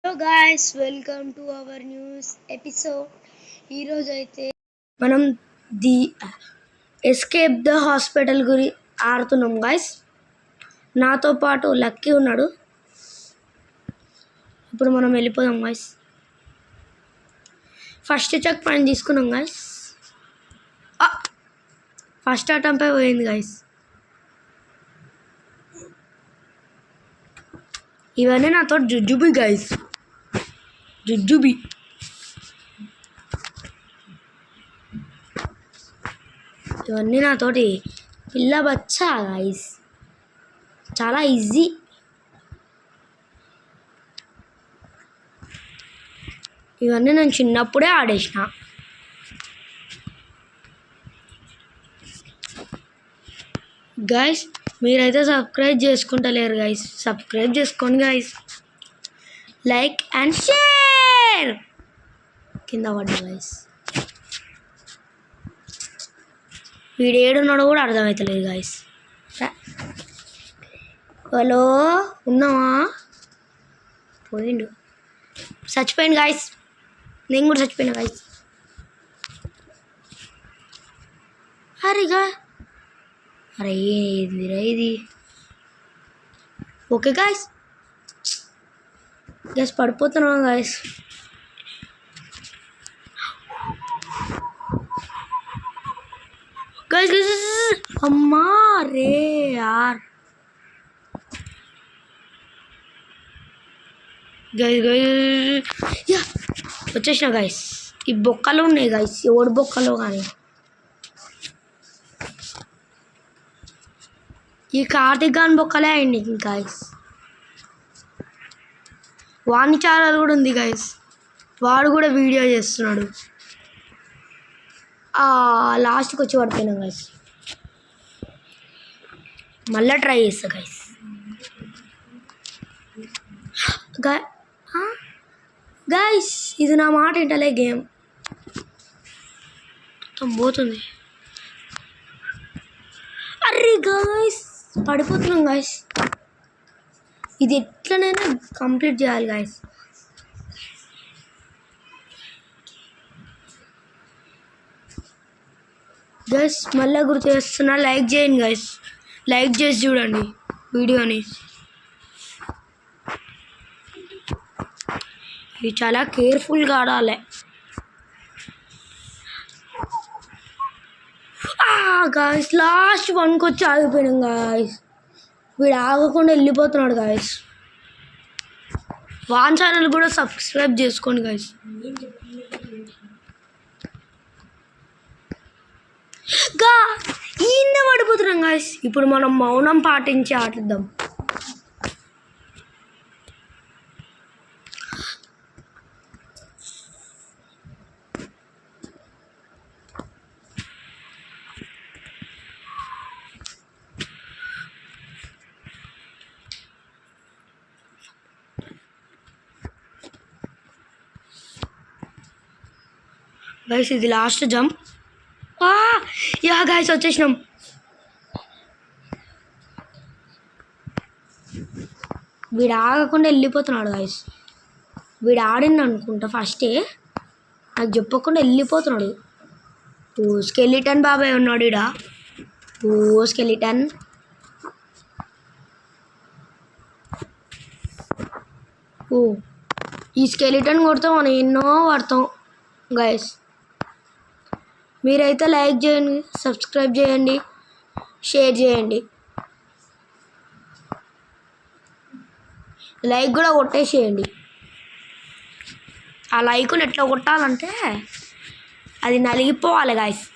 Hello guys, welcome to our news episode. ఈరోజు అయితే మనం ది ఎస్కేప్ ద హాస్పిటల్ ఆడుతున్నాం గాయ్స్. నాతో పాటు లక్కీ ఉన్నాడు. ఇప్పుడు మనం వెళ్ళిపోదాం గాయ్స్. ఫస్ట్ చెక్ పాయింట్ తీసుకున్నాం గాయ్స్. ఫస్ట్ అటెంప్ట్ పోయింది గాయ్స్. ఇవన్నీ నాతో జుజుబి గాయ్స్, జుజుబి. ఇవన్నీ నాతోటి పిల్ల బచ్చా గాయ్స్, చాలా ఈజీ. ఇవన్నీ నేను చిన్నప్పుడే ఆడేసిన. గైస్, మీరైతే సబ్స్క్రైబ్ చేసుకుంటలేరు గైస్. సబ్స్క్రైబ్ చేసుకోండి గైస్. Like and share. కింద పడ్డా గైస్. వీడు ఏడున్నాడో కూడా అర్థమవుతలేదు గైస్. హలో, ఉన్నావా? పోయిండు, చచ్చిపోయింది గైస్. నేను కూడా చచ్చిపోయినా గైస్. అరే ఏదిరా ఇది? ఓకే గాయస్, పడిపోతున్నాం గాయస్. అమ్మా రే యార్. వచ్చేసిన గాయస్. ఈ బొక్కలు ఉన్నాయి గాయస్, ఎవడు బొక్కలో కానీ. ఈ కార్తిక్ గాని బొక్కలే అయింది గాయస్. వాణి ఛానల్ కూడా ఉంది గాయస్, వాడు కూడా వీడియో చేస్తున్నాడు. లాస్ట్కి వచ్చి పడిపోయినాం గాయస్. మళ్ళీ ట్రై చేస్తా గాయస్. గాయస్, ఇది నా మాట ఏంటలే, గేమ్ మొత్తం పోతుంది. అరే గాయస్, పడిపోతున్నాం గాయస్. ఇది ఎట్లనైనా కంప్లీట్ చేయాలి గాయస్. గైస్, మళ్ళీ గుర్తు చేస్తున్నా, లైక్ చేయండి గైస్. లైక్ చేసి చూడండి వీడియోని. ఇది చాలా కేర్ఫుల్గా ఆడాలి గాయస్. లాస్ట్ వన్కి వచ్చి ఆగిపోయినాం గాయస్. వీడు ఆగకుండా వెళ్ళిపోతున్నాడు గాయస్. వాన్ ఛానల్ కూడా సబ్స్క్రైబ్ చేసుకోండి గాయస్. ఈయన పడిపోతున్నాం గాయస్. ఇప్పుడు మనం మౌనం పాటించి ఆడిద్దాం. గైస్, ఇది లాస్ట్ జంప్. గైస్, వచ్చేసినాం. వీడు ఆగకుండా వెళ్ళిపోతున్నాడు గైస్. వీడు ఆడింది అనుకుంటా ఫస్టే, నాకు చెప్పకుండా వెళ్ళిపోతున్నాడు. ఓ స్కెలిటన్ బాబాయ్ ఉన్నాడు ఈడ. ఓ స్కెలిటన్. ఈ స్కెలిటన్ కొడితే మనం ఎన్నో పడతాం గైస్. మీరైతే లైక్ చేయండి, సబ్స్క్రైబ్ చేయండి, షేర్ చేయండి. లైక్ కూడా కొట్టేసేయండి. ఆ లైక్ని ఎట్లా కొట్టాలంటే అది నలిగిపోవాలి గాయస్.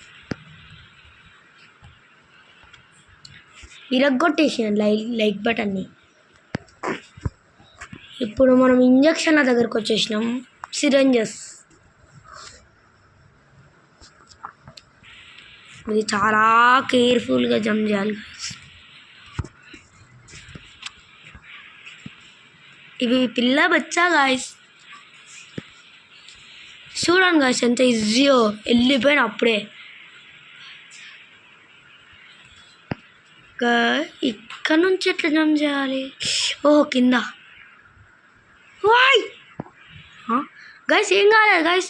విరగ్గొట్టేసేయండి లైక్ బటన్ని. ఇప్పుడు మనం ఇంజక్షన్ల దగ్గరకు వచ్చేసినాం. సిరంజెస్. ఇది చాలా కేర్ఫుల్గా జంప్ చేయాలి గాయస్. ఇవి పిల్ల బచ్చా గాయస్. చూడండి గాయస్ ఎంత ఈజీయో. వెళ్ళిపోయిన అప్పుడే. ఇక్కడ నుంచి ఎట్లా జంప్ చేయాలి? ఓహో, కింద. వాయ్ గైస్ ఏం కాలేదు గైస్,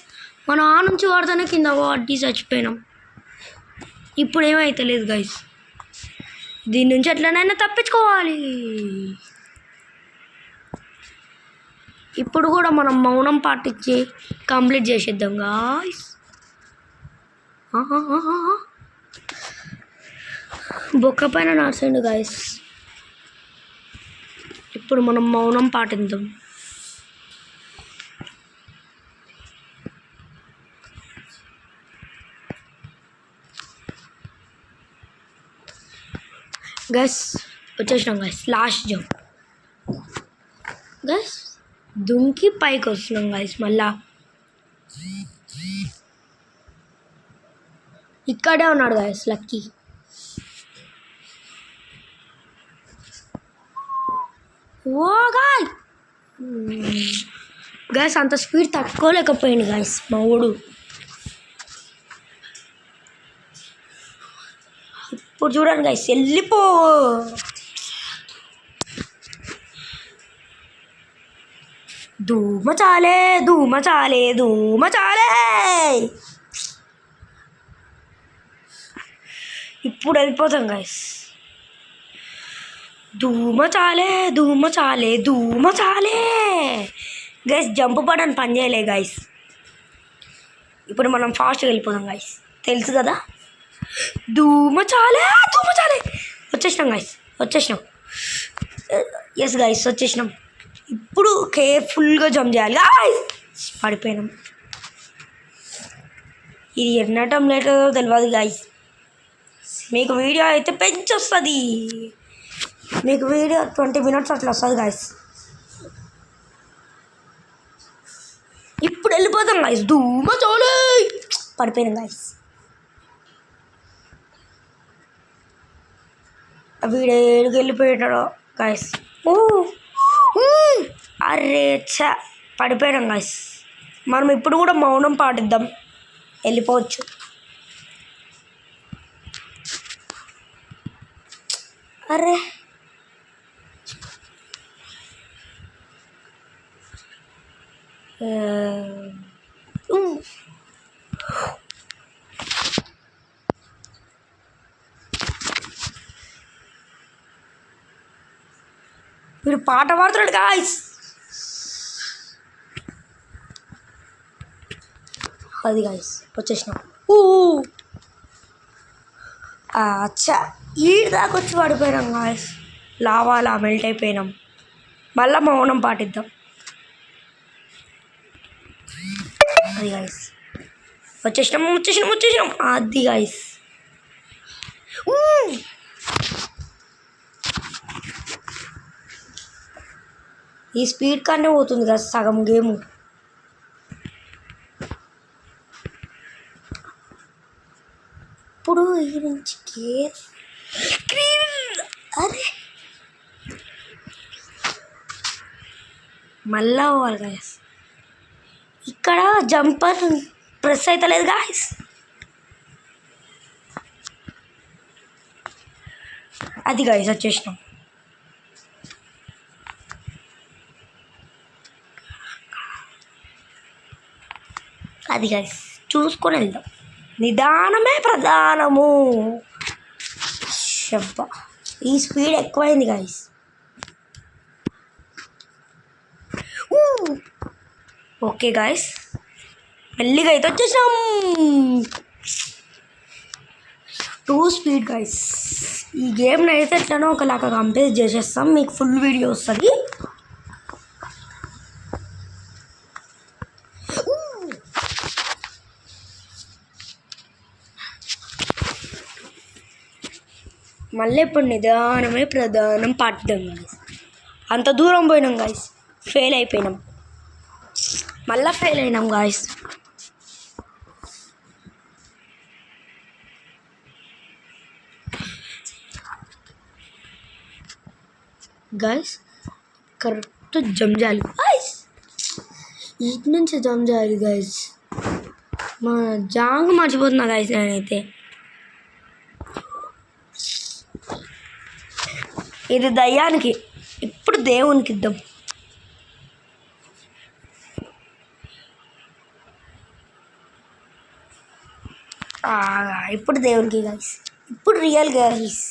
మనం ఆ నుంచి వాడితేనే కింద వాడి చచ్చిపోయినాం. ఇప్పుడు ఏమైతే లేదు గైస్, దీని నుంచి ఎట్లనైనా తప్పించుకోవాలి. ఇప్పుడు కూడా మనం మౌనం పాటించి కంప్లీట్ చేసేద్దాం గాయ్స్. బొక్క పైన నడిచండి గాయస్. ఇప్పుడు మనం మౌనం పాటిద్దాం. గైస్ వచ్చేసినాం గైస్, లాస్ట్ జంప్ గైస్. దుంకి పైకి వస్తున్నాం గైస్. మళ్ళా ఇక్కడే ఉన్నాడు గైస్ లక్కీ. ఓ గాయ్ గైస్, అంత స్పీడ్ తట్టుకోలేకపోయింది గైస్ మా ఊడు. ఇప్పుడు చూడండి గైస్, వెళ్ళిపో. ధూమ చాలే ధూమ చాలే ధూమ చాలే. ఇప్పుడు వెళ్ళిపోతాం గైస్. ధూమ చాలే ధూమ చాలే ధూమ చాలే. గైస్ జంప్ బటన్ పని చేయలే గైస్. ఇప్పుడు మనం ఫాస్ట్గా వెళ్ళిపోదాం గైస్, తెలుసు కదా. ధూమ చాలే ధూమ చాలే. వచ్చేసినాం గైస్, వచ్చేసినాం. ఎస్ గైస్ వచ్చేసినాం. ఇప్పుడు కేర్ఫుల్గా జంప్ చేయాలి గైస్. పడిపోయినాం. ఇది ఎన్నటం లేటో తెలియదు గైస్. మీకు వీడియో అయితే పెంచొస్తుంది. మీకు వీడియో 20 minutes అట్లా వస్తుంది గాయస్. ఇప్పుడు వెళ్ళిపోతాం గాయస్. ధూమ చాలే. పడిపోయినాం గాయస్. వీడియో ఏడుకి వెళ్ళిపోయాడో గాయస్. అరే చ పడిపోయాం గాయస్. మనం ఇప్పుడు కూడా మౌనం పాటిద్దాం, వెళ్ళిపోవచ్చు. అరే వీడు పాట పాడుతున్నాడు గాయస్. అది గాయస్ వచ్చేసినాం. అచ్చా ఈడు దాకా వచ్చి పడిపోయినాం గాయస్. లావాలా మెల్ట్ అయిపోయినాం. మళ్ళీ మౌనం పాటిద్దాం. అది గాయస్ వచ్చేసినాం వచ్చేసినాం వచ్చేసినాం. అది గాయస్ ఈ స్పీడ్ కన్నా పోతుంది కదా సగం గేము. ఇప్పుడు ఈ నుంచి అరే మళ్ళా పోవాలి గాయస్. ఇక్కడ జంపర్ ప్రెస్ అవుతలేదు గాయస్. అది గాయస్ వచ్చేసినాం. అది గాయస్ చూసుకొని వెళ్దాం. నిదానమే ప్రధానము. శబ్బా ఈ స్పీడ్ ఎక్కువైంది గాయస్. ఓకే గాయస్ మెల్లిగా అయితే వచ్చేసాం. 2 స్పీడ్ గాయస్. ఈ గేమ్ని అయితే ఎట్లనో ఒకలాగా కంప్లీట్ చేసేస్తాం. మీకు ఫుల్ వీడియో వస్తుంది. మళ్ళీ ఇప్పుడు నిదానమే ప్రధానం పాటిద్దాం గాయస్. అంత దూరం పోయినాం గాయస్, ఫెయిల్ అయిపోయినాం. మళ్ళీ ఫెయిల్ అయినాం గాయస్. గాయస్ కరెక్ట్ జంప్ చేయాలి గాయస్. ఇటు నుంచి జంప్ చేయాలి గాయస్. మా జాంగ్ మర్చిపోతున్నా గాయస్ నేనైతే. ఇది దయ్యానికి, ఇప్పుడు దేవునికి ఇద్దాం. ఇప్పుడు దేవుడికి గైస్, ఇప్పుడు real guys.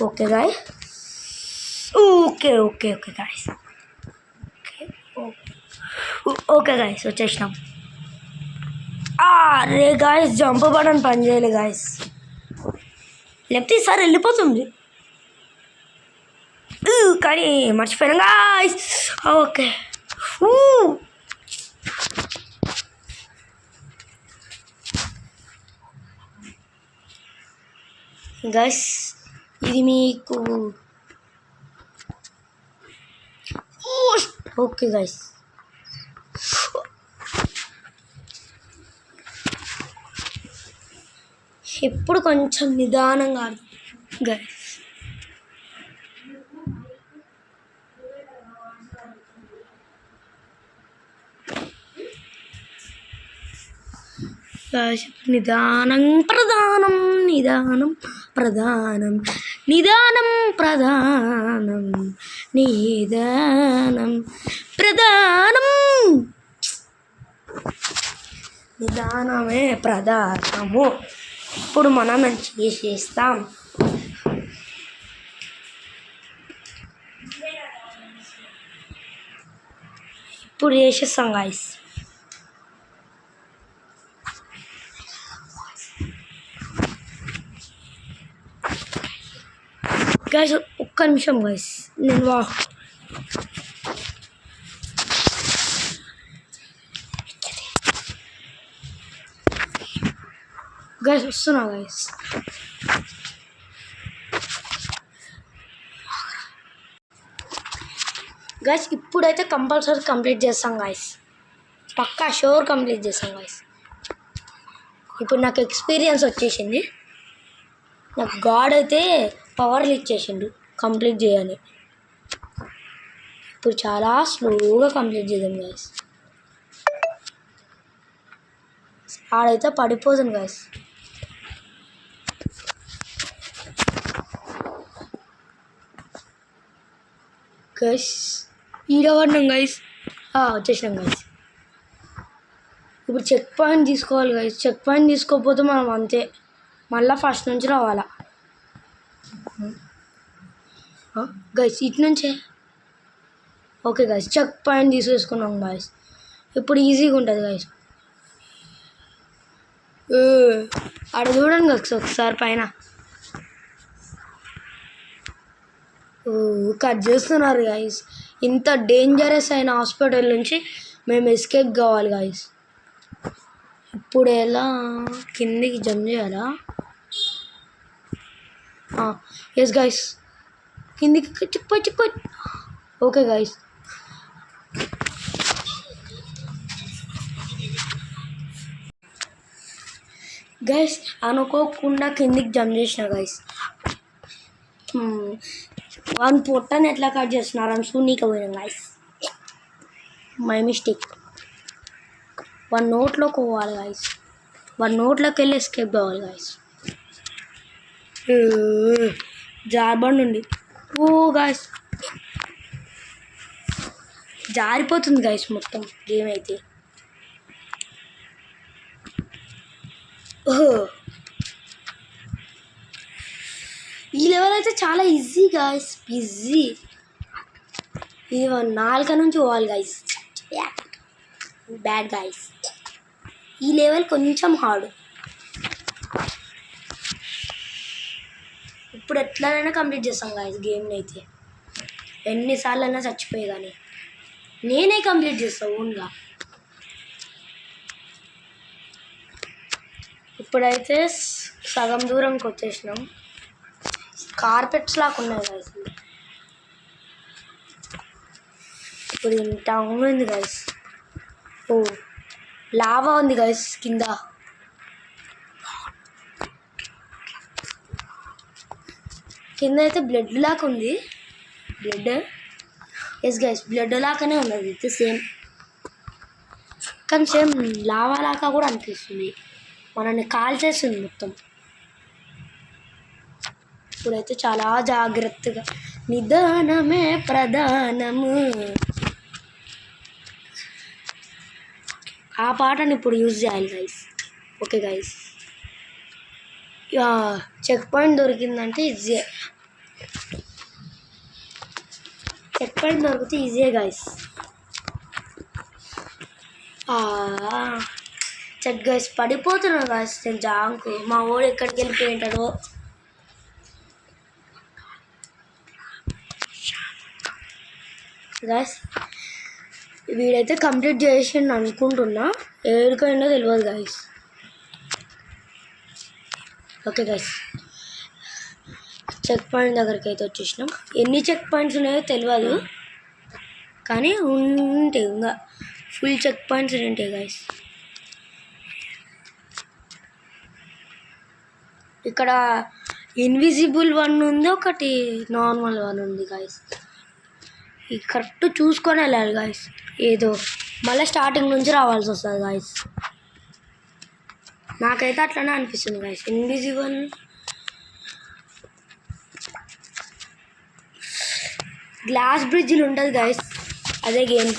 Okay guy, okay okay okay guys, okay guys వచ్చేసినాం. అరే గాయస్ జంప్ బటన్ పని చేయలే గాయస్, లేకపోతే ఈసారి వెళ్ళిపోతుంది. కానీ మర్చిపోయాను గాయస్. ఓకే గాయస్, ఇది మీకు ఓకే గాయస్. ఇప్పుడు కొంచెం నిదానంగా గాయస్. నిదానం ప్రధానం, నిదానం ప్రధానం, నిదానం ప్రధానం, నిదానం ప్రధానం, నిదానమే ప్రధానము. ఇప్పుడు మనం చేసేస్తాం. ఇప్పుడు చేసేస్తాం గాయస్. గైస్ ఒక్క నిమిషం గైస్, నేను గైస్ వస్తున్నా గైస్. గైస్ ఇప్పుడైతే కంపల్సరీ కంప్లీట్ చేస్తాం గైస్, పక్కా షూర్ కంప్లీట్ చేస్తాం గైస్. ఇప్పుడు నాకు ఎక్స్పీరియన్స్ వచ్చేసింది, నాకు గాడ్ అయితే పవర్లు ఇచ్చేసిండు కంప్లీట్ చేయాలి. ఇప్పుడు చాలా స్లోగా కంప్లీట్ చేద్దాం గైస్. ఆడైతే పడిపోతుంది గైస్. గైస్ ఈడవన్నాం గైస్, వచ్చేసినాం గైస్. ఇప్పుడు చెక్ పాయింట్ తీసుకోవాలి గైస్. చెక్ పాయింట్ తీసుకోకపోతే మనం అంతే, మళ్ళీ ఫస్ట్ నుంచి రావాలా గైస్. ఇటు నుంచే ఓకే గైస్, చెక్ పాయింట్ తీసేసుకున్నాం గైస్. ఇప్పుడు ఈజీగా ఉంటుంది గైస్. ఆడ చూడండి గైస్ ఒకసారి పైన కట్ చేస్తున్నారు గైస్. ఇంత డేంజరస్ అయిన హాస్పిటల్ నుంచి మేము ఎస్కేప్ కావాలి గైస్. ఇప్పుడు ఎలా కిందికి జంప్ చేయాలా? ఎస్ గైస్, కిందికి చిక్కు. ఓకే గైస్, గైస్ అనుకోకుండా కిందికి జంప్ చేసిన గైస్. వన్ పొట్టని ఎట్లా కట్ చేస్తున్నారు అని చూనీకి పోయినాం గైస్. My mistake. వన్ నోట్లోకి పోవాలి గైస్, వన్ నోట్లోకి వెళ్ళి ఎస్కేప్ కావాలి గైస్. జార్బండ్ ఉంది. గాయస్ జారిపోతుంది గైస్ మొత్తం గేమ్ అయితే. ఈ లెవెల్ అయితే చాలా ఈజీ గాయస్, ఈజీ. ఇది 4 నుంచి పోవాలి గైస్, బ్యాడ్ గైస్. ఈ లెవెల్ కొంచెం హార్డ్. ఇప్పుడు ఎట్లనైనా కంప్లీట్ చేస్తాం గాయస్ గేమ్ని అయితే. ఎన్నిసార్లు అయినా చచ్చిపోయి కానీ నేనే కంప్లీట్ చేస్తాను ఓన్గా. ఇప్పుడైతే సగం దూరంకి వచ్చేసినాం. కార్పెట్స్ లాగా ఉన్నాయి గాయస్. ఇప్పుడు ఇంత ఉంది గాయస్. లావా ఉంది గాయస్ కింద. కింద అయితే బ్లడ్ లాగా ఉంది. బ్లడ్ ఎస్ గైస్, బ్లడ్ లాగానే ఉన్నది అయితే సేమ్, కానీ సేమ్ లావా లాగా కూడా అనిపిస్తుంది. మనల్ని కాల్చేస్తుంది మొత్తం. ఇప్పుడైతే చాలా జాగ్రత్తగా, నిదానమే ప్రధానము. ఆ పాటని ఇప్పుడు యూజ్ చేయాలి guys. Okay guys, checkpoint దొరికిందంటే ఈజీ. చెక్ పాయింట్ దొరికితే ఈజీయే గైస్. చెక్ గైస్ పడిపోతున్నాను గైస్ నేను జాంకు. మా వాడు ఎక్కడికి వెళ్ళిపోయింటాడో. గైస్ వీడైతే కంప్లీట్ చేసి అనుకుంటున్నా, ఏడికైనా తెలియదు guys. Okay guys, checkpoint దగ్గరికి అయితే వచ్చేసినాం. ఎన్ని చెక్ పాయింట్స్ ఉన్నాయో తెలియదు, కానీ ఉంటాయి ఇంకా ఫుల్ చెక్ పాయింట్స్ ఉంటాయి గైస్. ఇక్కడ ఇన్విజిబుల్ వన్ ఉంది, ఒకటి నార్మల్ వన్ ఉంది గైస్. ఇది కరెక్ట్ చూసుకొని వెళ్ళాలి గైస్. ఏదో మళ్ళీ స్టార్టింగ్ నుంచి రావాల్సి వస్తుంది గైస్. నాకైతే అట్లనే అనిపిస్తుంది గైస్. ఇన్విజిబుల్ గ్లాస్ బ్రిడ్జ్లు ఉంటుంది గైస్, అదే గేమ్.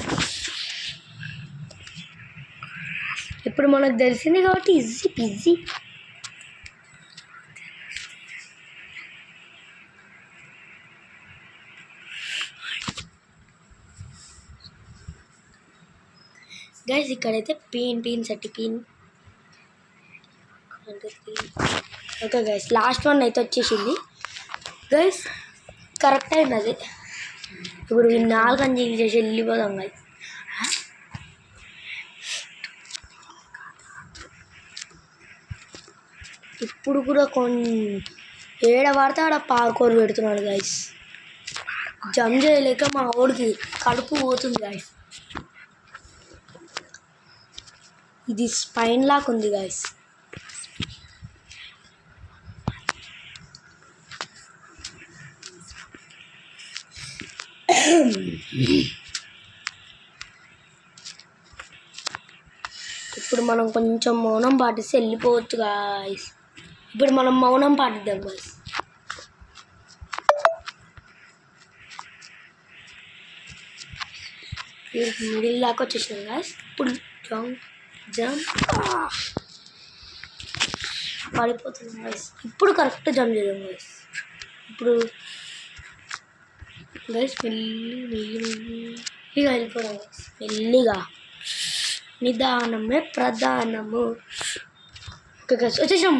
ఇప్పుడు మనకు తెలిసింది కాబట్టి ఈజీ పిజ్జీ. గైస్ ఇక్కడైతే పీన్ సట్టి పీన్. ఓకే గైస్, లాస్ట్ వన్ అయితే వచ్చేసింది గైస్. కరెక్ట్ అయింది అది. ఇప్పుడు 4 అంజీలు చేసి వెళ్ళిపోదాం గైస్. ఇప్పుడు కూడా ఏడ పడితే ఆడ పార్కోర్ పెడుతున్నాడు గైస్. జంప్ చేయలేక మా ఓడికి కడుపు పోతుంది గైస్. ఇది స్పైన్ లాక్ ఉంది గైస్. ఇప్పుడు మనం కొంచెం మౌనం పాటిస్తే వెళ్ళిపోవచ్చు గాయస్. ఇప్పుడు మనం మౌనం పాటిద్దాం గాయస్. మిడిల్ దాకా వచ్చేసినాం గాయస్. ఇప్పుడు జంప్ పడిపోతుంది గాయస్. ఇప్పుడు కరెక్ట్ జంప్ చేద్దాం గాయస్. ఇప్పుడు గైస్ మెల్లిగా వెళ్ళిపోదాం గైస్. మెల్లిగా, నిదానమే ప్రధానము. ఓకే గైస్ వచ్చేసాం.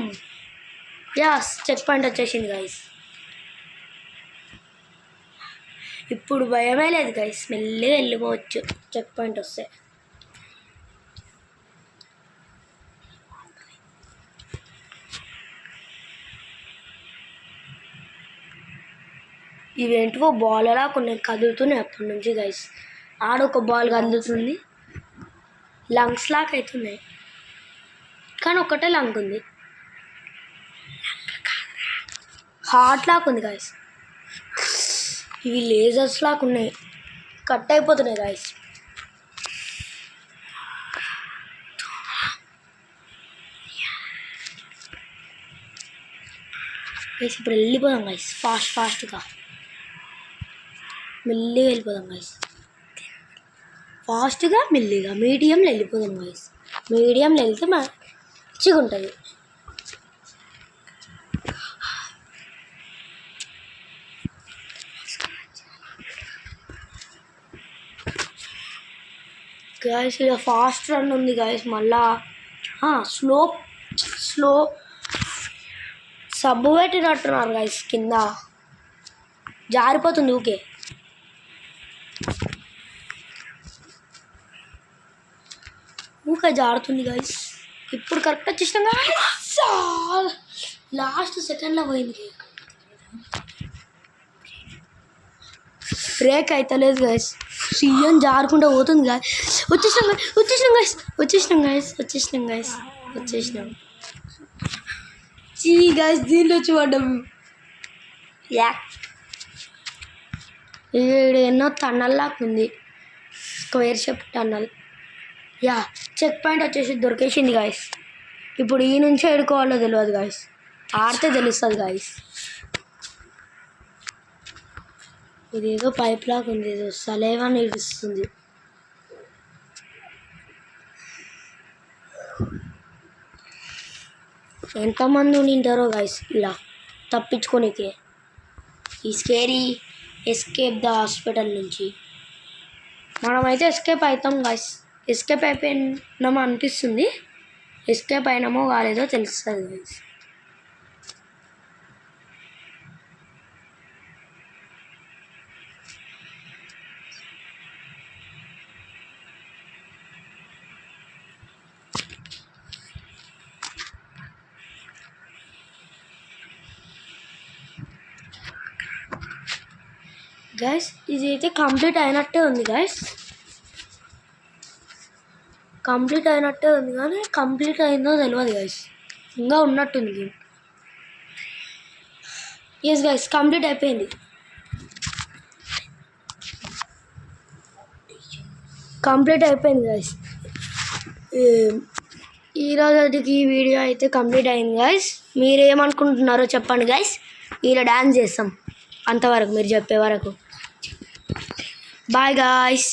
యాస్, చెక్ పాయింట్ వచ్చేసింది గైస్. ఇప్పుడు భయమే లేదు గైస్, మెల్లిగా వెళ్ళిపోవచ్చు చెక్ పాయింట్ వస్తే. ఇవేంటివో బాల్ అలా కొన్ని కదులుతున్నాయి అప్పటి నుంచి గైస్. ఆడొక బాల్ కదులుతుంది, లంగ్స్ లాక్ అవుతున్నాయి, కానీ ఒకటే లంగ్ ఉంది. హార్ట్ లాక్ ఉంది గైస్. ఇవి లేజర్స్ లాక్ ఉన్నాయి, కట్ అయిపోతున్నాయి గైస్. గైస్ ఇప్పుడు వెళ్ళిపోదాం గైస్. ఫాస్ట్గా మెల్లిగా వెళ్ళిపోదాం గైస్. ఫాస్ట్గా మెల్లిగా మీడియంలో వెళ్ళిపోదాం గైస్. మీడియంలో వెళ్తే మంచిగా ఉంటుంది. గైస్ ఇక ఫాస్ట్ రన్ ఉంది గైస్. మళ్ళా స్లో సబ్బు పెట్టినట్టున్నారు గైస్. కింద జారిపోతుంది ఊకే. జారుతుంది గైస్. ఇప్పుడు కరెక్ట్ వచ్చేసినాం గైస్. లాస్ట్ సెకండ్లో పోయింది. బ్రేక్ అవుతలేదు గైస్. సీఎం జారుకుంటూ పోతుంది గైస్. వచ్చేసినాం చీ గైస్, దీనిలో వచ్చి పడ్డాం. ఇక్కడ ఎన్నో టన్నల్ లాగా ఉంది, square shape tunnel. Checkpoint వచ్చేసి దొరికేసింది గాయస్. ఇప్పుడు ఈ నుంచి ఎడుకోవాలో తెలియదు గాయస్, ఆడితే తెలుస్తుంది గాయస్. ఇదేదో పైప్ లాగా ఉంది, ఏదో సలేవా ఇస్తుంది. ఎంతమంది ఉండింటారో గైస్ ఇలా తప్పించుకోనికే ఈ స్కేరీ ఎస్కేప్ ద హాస్పిటల్ నుంచి. మనమైతే ఎస్కేప్ అవుతాం గైస్. ఎస్కేప్ అయిపోయినామో అనిపిస్తుంది, ఎస్కేప్ అయినామో కాలేదో తెలుస్తుంది గైస్. గైస్ ఇది అయితే కంప్లీట్ అయినట్టే ఉంది గైస్, కంప్లీట్ అయినట్టే ఉంది కానీ కంప్లీట్ అయిందో తెలియదు గైస్, ఇంకా ఉన్నట్టుంది గేమ్. ఎస్ గైస్ కంప్లీట్ అయిపోయింది. కంప్లీట్ అయిపోయింది గైస్. ఈరోజుకి ఈ వీడియో అయితే కంప్లీట్ అయింది గైస్. మీరేమనుకుంటున్నారో చెప్పండి గైస్. ఇలా డాన్స్ చేస్తాం అంతవరకు మీరు చెప్పే వరకు. Bye guys.